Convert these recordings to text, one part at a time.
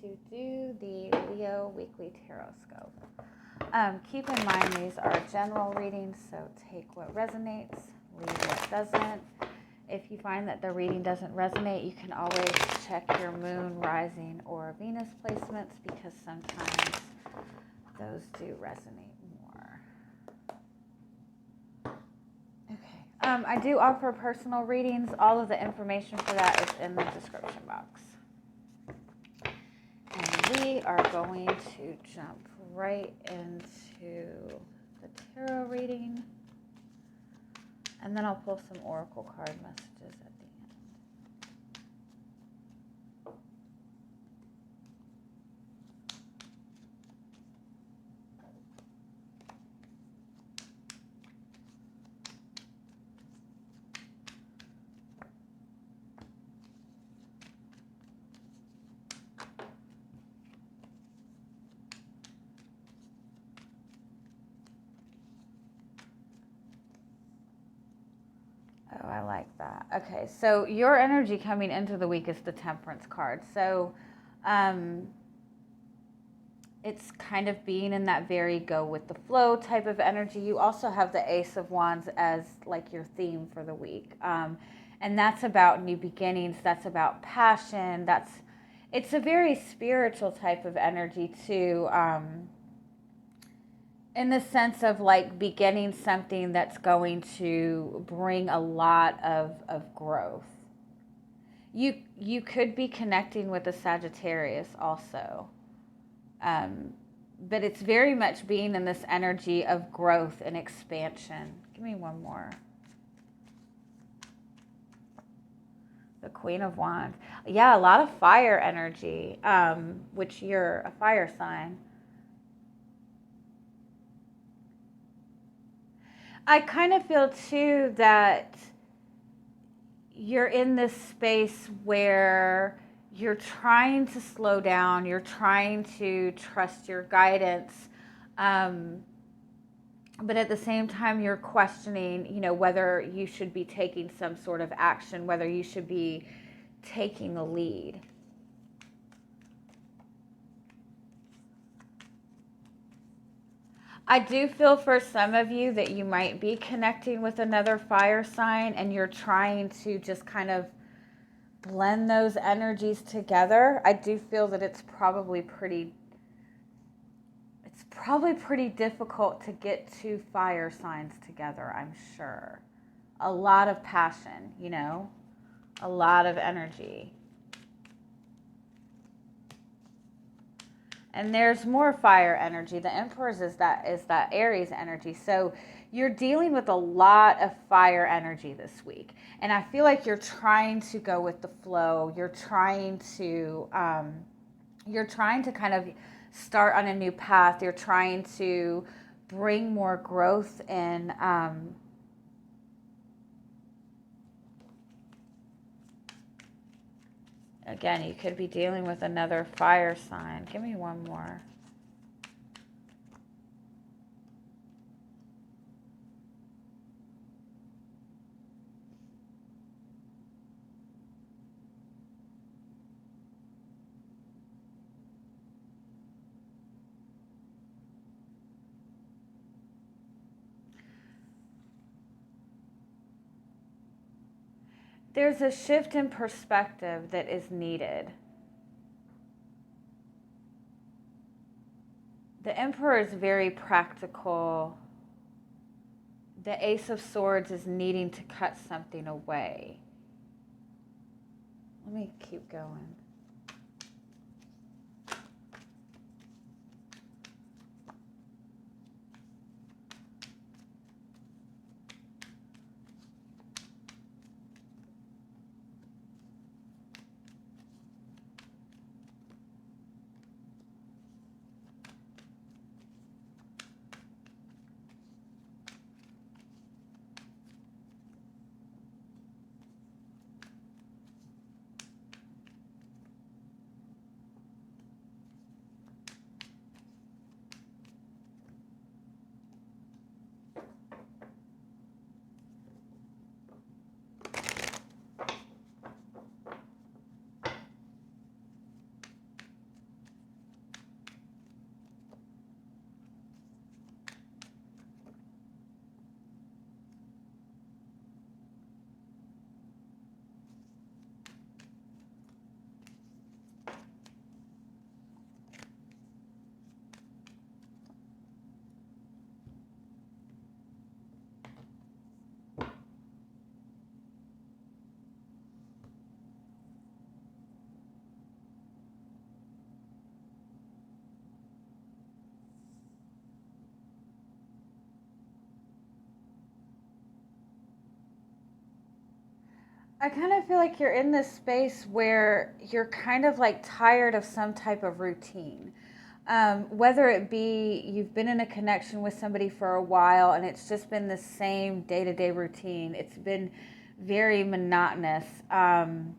to do the Leo Weekly Tarotscope. Keep in mind these are general readings, so take what resonates, leave what doesn't. If you find that the reading doesn't resonate, you can always check your moon, rising, or Venus placements because sometimes those do resonate more. Okay. I do offer personal readings. All of the information for that is in the description box. And we are going to jump right into the tarot reading. And then I'll pull some oracle card messages at the end. Oh, I like that. Okay, so your energy coming into the week is the Temperance card. So it's kind of being in that very go with the flow type of energy. You also have the Ace of Wands as like your theme for the week. And that's about new beginnings. That's about passion. It's a very spiritual type of energy too. In the sense of like beginning something that's going to bring a lot of growth. You could be connecting with a Sagittarius also. But it's very much being in this energy of growth and expansion. Give me one more. The Queen of Wands. Yeah, a lot of fire energy, which you're a fire sign. I kind of feel too that you're in this space where you're trying to slow down, you're trying to trust your guidance, but at the same time you're questioning, whether you should be taking some sort of action, whether you should be taking the lead. I do feel for some of you that you might be connecting with another fire sign and you're trying to just kind of blend those energies together. I do feel that it's probably pretty difficult to get two fire signs together, I'm sure. A lot of passion, a lot of energy. And there's more fire energy. The Emperor's is that Aries energy. So you're dealing with a lot of fire energy this week. And I feel like you're trying to go with the flow. You're trying to kind of start on a new path. You're trying to bring more growth in. Again, you could be dealing with another fire sign. Give me one more. There's a shift in perspective that is needed. The Emperor is very practical. The Ace of Swords is needing to cut something away. Let me keep going. I kind of feel like you're in this space where you're kind of like tired of some type of routine. Whether it be you've been in a connection with somebody for a while and it's just been the same day to day routine, it's been very monotonous. And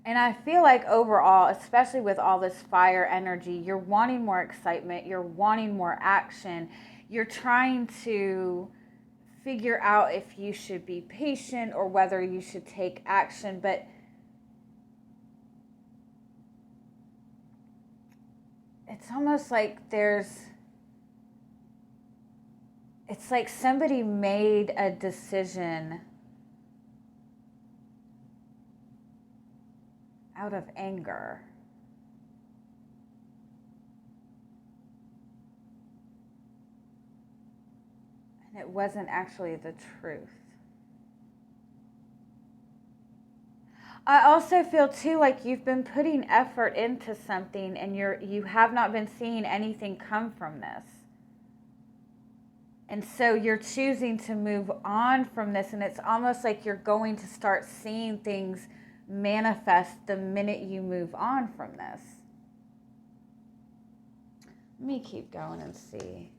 I feel like overall, especially with all this fire energy, you're wanting more excitement, you're wanting more action, you're trying to figure out if you should be patient or whether you should take action. But it's almost like it's like somebody made a decision out of anger. And it wasn't actually the truth. I also feel too like you've been putting effort into something and you have not been seeing anything come from this. And so you're choosing to move on from this, and it's almost like you're going to start seeing things manifest the minute you move on from this. Let me keep going and see.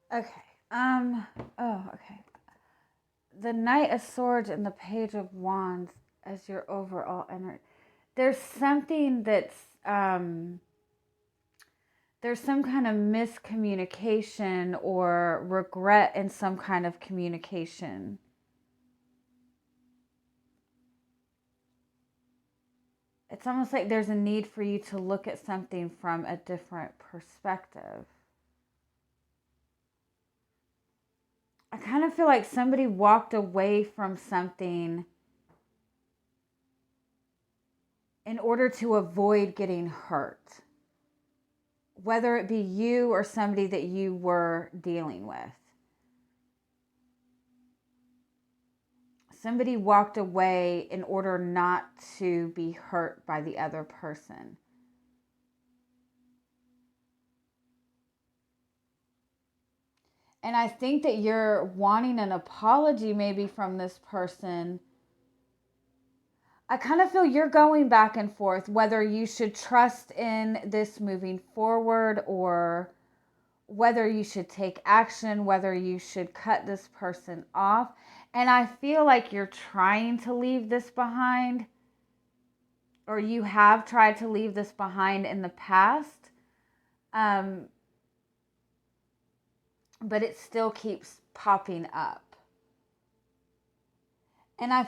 Okay. Okay. The Knight of Swords and the Page of Wands as your overall energy. There's something there's some kind of miscommunication or regret in some kind of communication. It's almost like there's a need for you to look at something from a different perspective. I kind of feel like somebody walked away from something in order to avoid getting hurt, whether it be you or somebody that you were dealing with. Somebody walked away in order not to be hurt by the other person. And I think that you're wanting an apology maybe from this person. I kind of feel you're going back and forth whether you should trust in this moving forward or whether you should take action, whether you should cut this person off. And I feel like you're trying to leave this behind, or you have tried to leave this behind in the past. But it still keeps popping up. And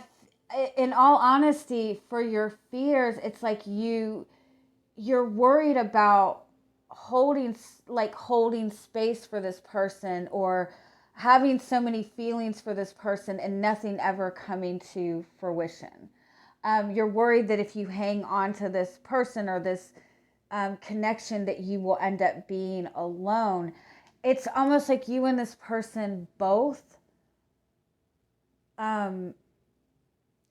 in all honesty, for your fears, it's like you're worried about holding space for this person or having so many feelings for this person and nothing ever coming to fruition. You're worried that if you hang on to this person or this connection that you will end up being alone. It's almost like you and this person both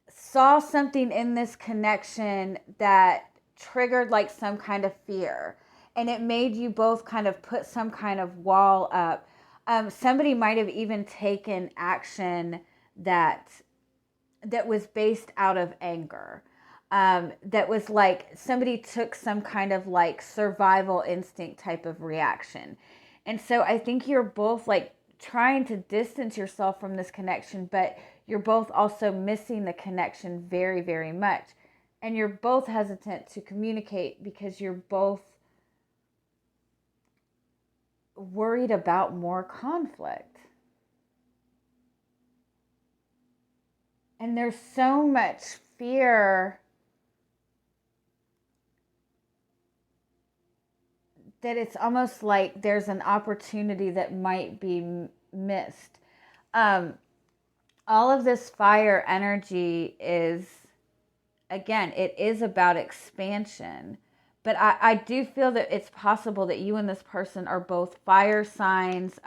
saw something in this connection that triggered like some kind of fear, and it made you both kind of put some kind of wall up. Somebody might have even taken action that was based out of anger. That was like somebody took some kind of like survival instinct type of reaction. And so I think you're both like trying to distance yourself from this connection, but you're both also missing the connection very, very much. And you're both hesitant to communicate because you're both worried about more conflict. And there's so much fear that it's almost like there's an opportunity that might be missed. All of this fire energy is, again, it is about expansion. But I do feel that it's possible that you and this person are both fire signs,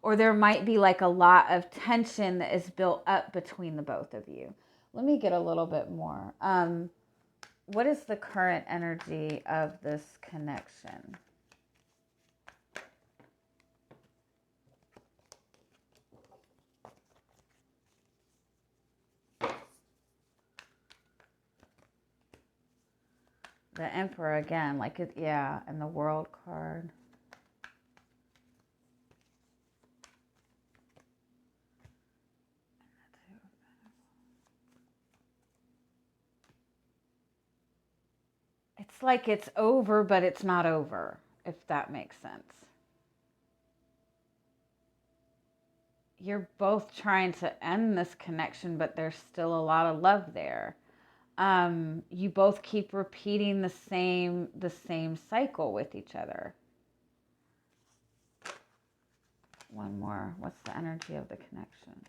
or there might be like a lot of tension that is built up between the both of you. Let me get a little bit more. What is the current energy of this connection? The Emperor again, like it, yeah, and the World card. It's like it's over, but it's not over, if that makes sense. You're both trying to end this connection, but there's still a lot of love there. You both keep repeating the same cycle with each other. One more. What's the energy of the connection?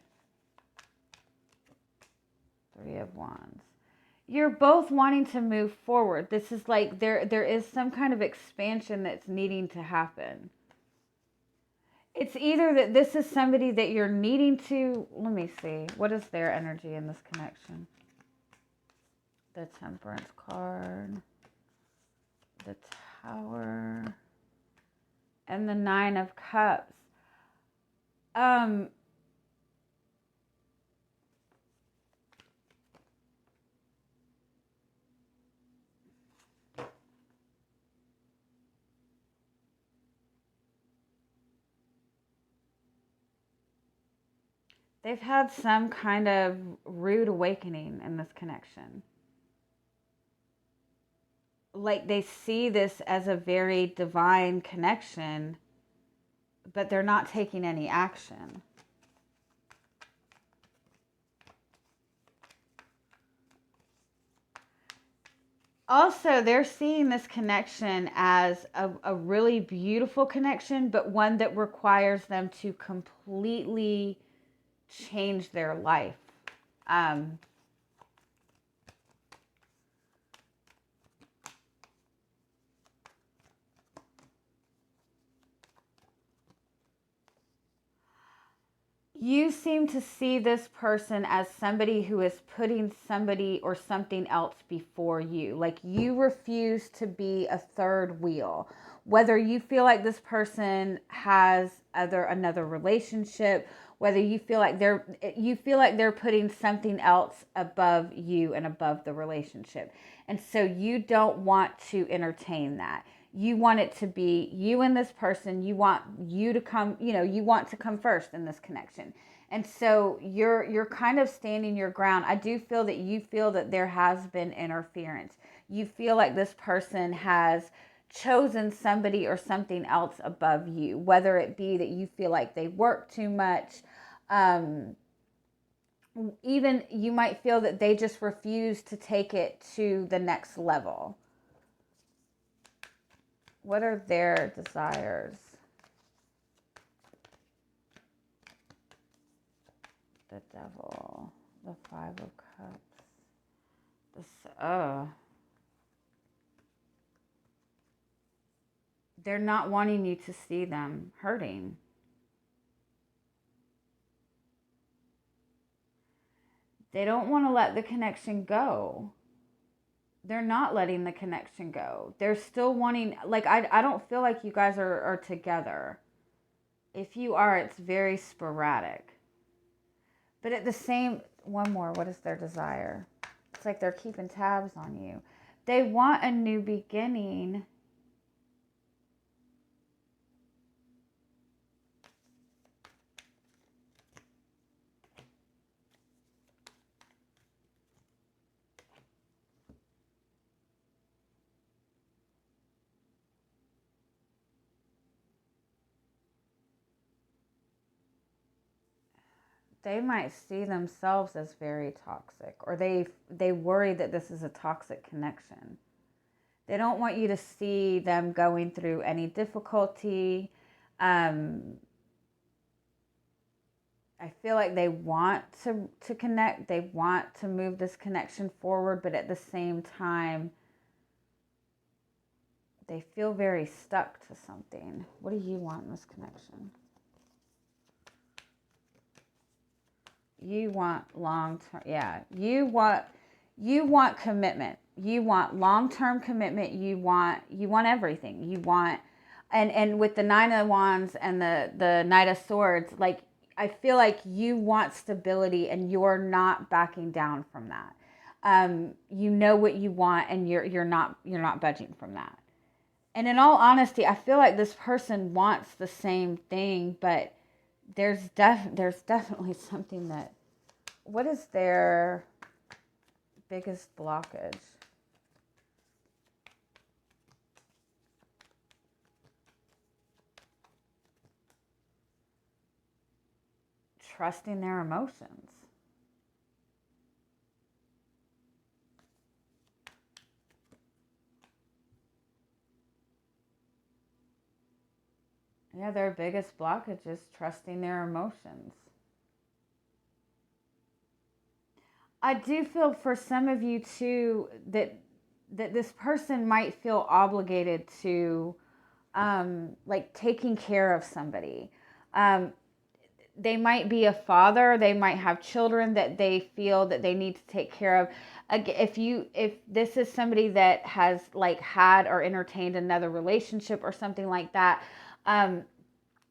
Three of Wands. You're both wanting to move forward. This is like there is some kind of expansion that's needing to happen. It's either that this is somebody that you're needing to, let me see, what is their energy in this connection? The Temperance card, the Tower, and the Nine of Cups. They've had some kind of rude awakening in this connection. Like they see this as a very divine connection, but they're not taking any action. Also, they're seeing this connection as a really beautiful connection, but one that requires them to completely change their life. You seem to see this person as somebody who is putting somebody or something else before you. Like you refuse to be a third wheel. Whether you feel like this person has another relationship, whether you feel like they're putting something else above you and above the relationship. And so you don't want to entertain that. You want it to be you and this person. You want you to come, you want to come first in this connection. And so you're kind of standing your ground. I do feel that you feel that there has been interference. You feel like this person has chosen somebody or something else above you, whether it be that you feel like they work too much. Even you might feel that they just refuse to take it to the next level. What are their desires? The Devil, the Five of Cups, They're not wanting you to see them hurting. They don't want to let the connection go. They're not letting the connection go. They're still wanting, like, I don't feel like you guys are together. If you are, it's very sporadic. But at the same, one more, what is their desire? It's like they're keeping tabs on you. They want a new beginning. They might see themselves as very toxic, or they worry that this is a toxic connection. They don't want you to see them going through any difficulty. I feel like they want to connect. They want to move this connection forward, but at the same time, they feel very stuck to something. What do you want in this connection? You want long-term, yeah. You want commitment. You want long-term commitment. You want everything. You want, and with the Nine of Wands and the Knight of Swords, like, I feel like you want stability and you're not backing down from that. You know what you want and you're not budging from that. And in all honesty, I feel like this person wants the same thing, but there's definitely something that, what is their biggest blockage? Trusting their emotions. Yeah, their biggest blockage is trusting their emotions. I do feel for some of you too that this person might feel obligated to like taking care of somebody. They might be a father, they might have children that they feel that they need to take care of. If this is somebody that has like had or entertained another relationship or something like that,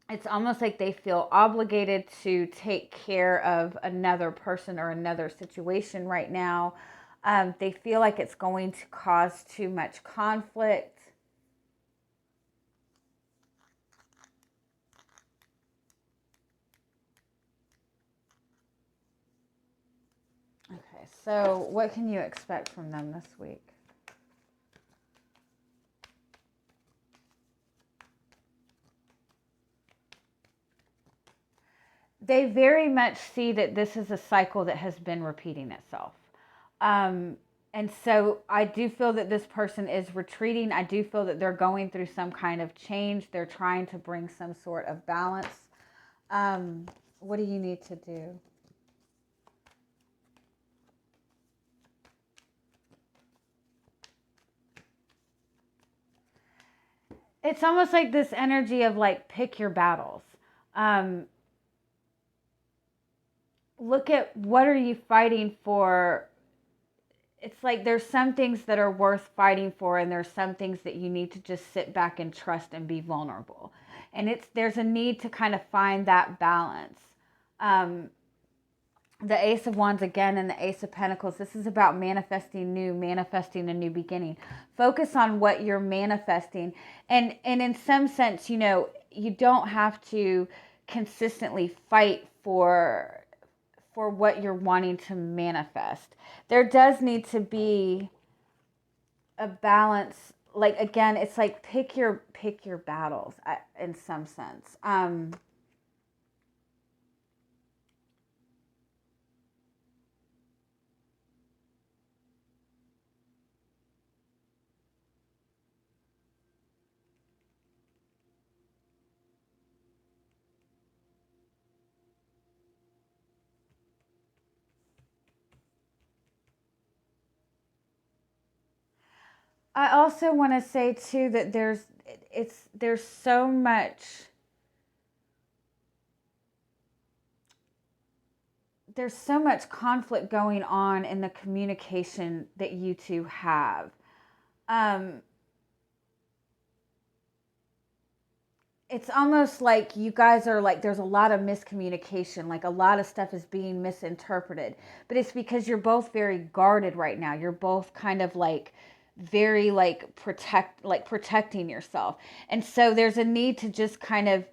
it's almost like they feel obligated to take care of another person or another situation right now. They feel like it's going to cause too much conflict. Okay, so what can you expect from them this week? They very much see that this is a cycle that has been repeating itself. And so I do feel that this person is retreating. I do feel that they're going through some kind of change. They're trying to bring some sort of balance. What do you need to do? It's almost like this energy of like, pick your battles. Look at what are you fighting for. It's like there's some things that are worth fighting for, and there's some things that you need to just sit back and trust and be vulnerable. And there's a need to kind of find that balance. The Ace of Wands again and the Ace of Pentacles. This is about manifesting a new beginning. Focus on what you're manifesting. And in some sense, you know, you don't have to consistently fight for what you're wanting to manifest. There does need to be a balance. Like, again, it's like pick your battles in some sense. I also want to say too that there's so much conflict going on in the communication that you two have. It's almost like you guys are like, there's a lot of miscommunication, like a lot of stuff is being misinterpreted, but it's because you're both very guarded right now. You're both kind of like very like protecting yourself. And so there's a need to just kind of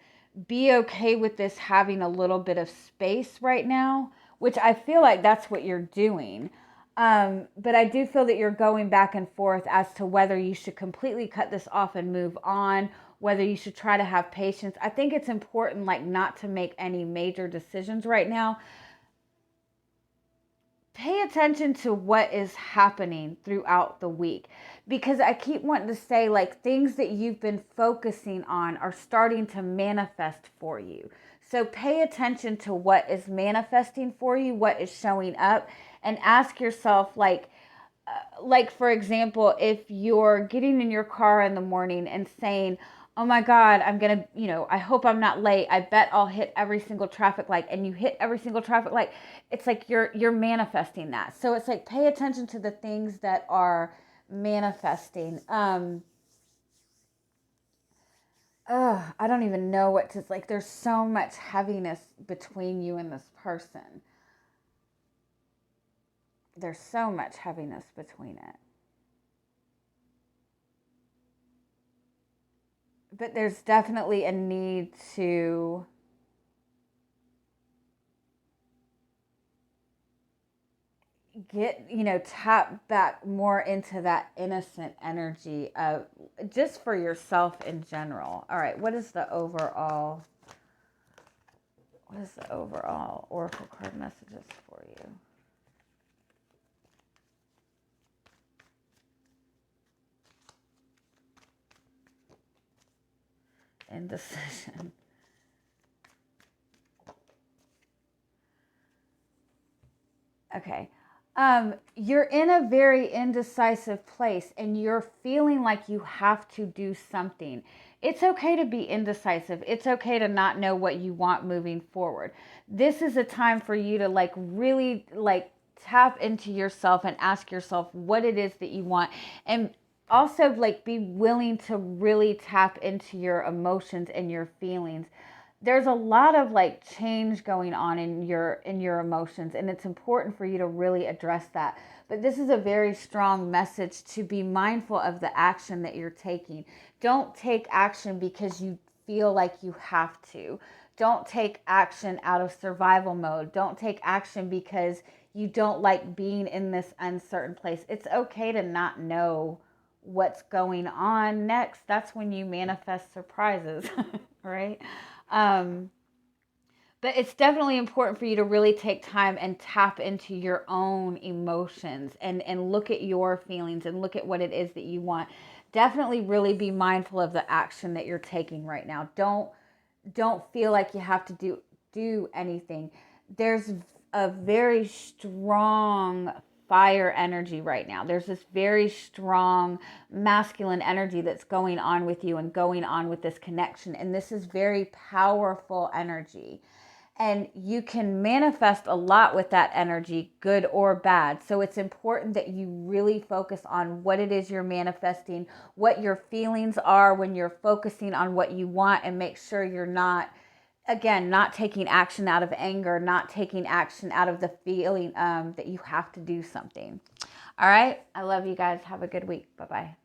be okay with this having a little bit of space right now, which I feel like that's what you're doing. But I do feel that you're going back and forth as to whether you should completely cut this off and move on, whether you should try to have patience. I think it's important, like, not to make any major decisions right now. Pay attention to what is happening throughout the week, because I keep wanting to say, like, things that you've been focusing on are starting to manifest for you. So pay attention to what is manifesting for you, what is showing up, and ask yourself, like for example, if you're getting in your car in the morning and saying, oh my God, I'm going to, I hope I'm not late. I bet I'll hit every single traffic light, and you hit every single traffic light. It's like you're manifesting that. So it's like, pay attention to the things that are manifesting. I don't even know what to, like, there's so much heaviness between you and this person. There's so much heaviness between it. But there's definitely a need to get, tap back more into that innocent energy of just for yourself in general. All right, what is the overall oracle card messages for you? Indecision. Okay. You're in a very indecisive place, and you're feeling like you have to do something. It's okay to be indecisive. It's okay to not know what you want moving forward. This is a time for you to really tap into yourself and ask yourself what it is that you want, and also be willing to really tap into your emotions and your feelings. There's a lot of change going on in your emotions, and it's important for you to really address that. But this is a very strong message to be mindful of the action that you're taking. Don't take action because you feel like you have to. Don't take action out of survival mode. Don't take action because you don't like being in this uncertain place. It's okay to not know what's going on next. That's when you manifest surprises, right? But it's definitely important for you to really take time and tap into your own emotions and look at your feelings and look at what it is that you want. Definitely really be mindful of the action that you're taking right now. Don't feel like you have to do anything. There's a very strong fire energy right now. There's this very strong masculine energy that's going on with you and going on with this connection. And this is very powerful energy. And you can manifest a lot with that energy, good or bad. So it's important that you really focus on what it is you're manifesting, what your feelings are when you're focusing on what you want, and make sure you're not taking action out of anger, not taking action out of the feeling that you have to do something. All right. I love you guys. Have a good week. Bye-bye.